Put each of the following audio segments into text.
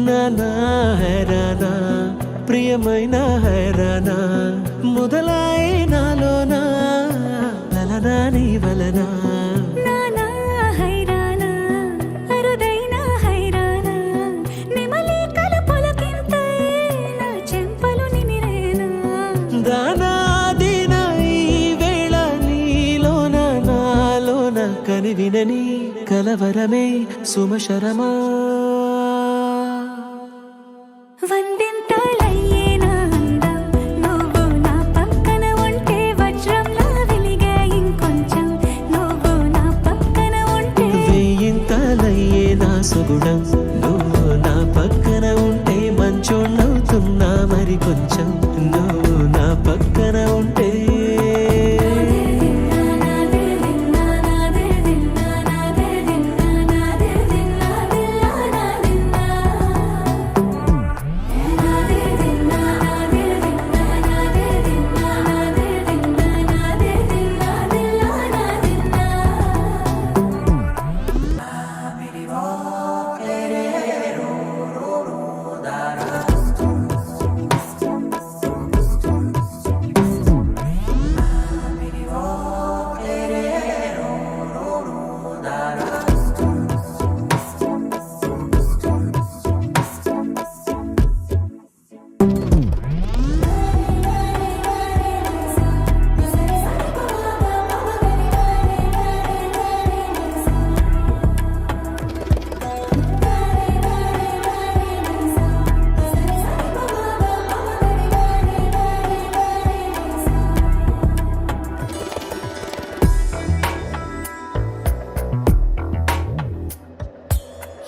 నానా హైరానా ప్రియమైన హైరానా మొదలాయి నాలోనా లలనా నీ వలనా నానా హైరానా అరుదైన హైరానా నెమలి కలుపులకింతై నా చెంపలు నిమిరేనా దానా దినా ఈ వేళ నీలోన నాలోన కనివినని కలవరమే సుమశరమా వందింతలయ్యేనా అందం నువ్వు నా పక్కన ఉంటే వజ్రంలా వెలిగే ఇంకొంచెం నువ్వు నా పక్కన ఉంటే వేయింతలయ్యే నా సుగుణం నువ్వు నా పక్కన ఉంటే మంచోళ్ళవుతున్నా మరి కొంచెం నువ్వు నా పక్కన ఉంటే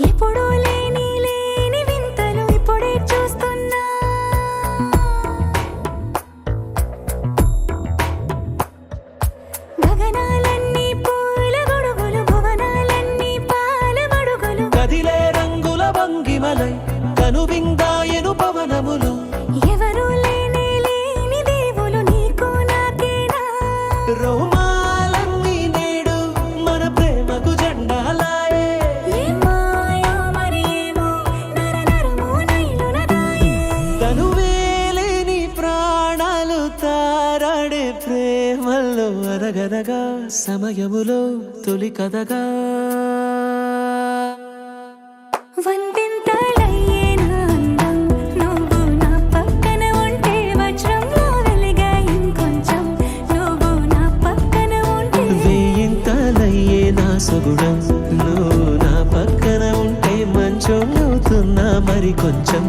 ఎప్పుడూ లేని వింతలు ఇప్పుడే చూస్తున్నా గగనాలన్నీ పూల గొడుగులు భువనాలన్నీ పాల గొడుగులు కదిలే రంగుల భంగిమలై కనువిందాయను పవనములు ఎవరూ లేని దేవులు నీకు నాకేనా రోమాలన్నీ నేడు మన ప్రేమకు జెండాలాయే ఏ మాయో మరి ఏమో నరనరమో నైలునదాయే తనువేలేని ప్రాణాలు తారాడే ప్రేమల్లో అరగరగా సమయములో తొలి కథగా వందింతలయ్యేనా అందం నువ్వు నా పక్కన ఉంటే వజ్రంలా వెలిగే ఇంకొంచెం నువ్వు నా పక్కన ఉంటే వేయింతలయ్యే నా సుగుణం నువ్వు నా పక్కన ఉంటే మంచోళ్ళవుతున్నా మరి కొంచెం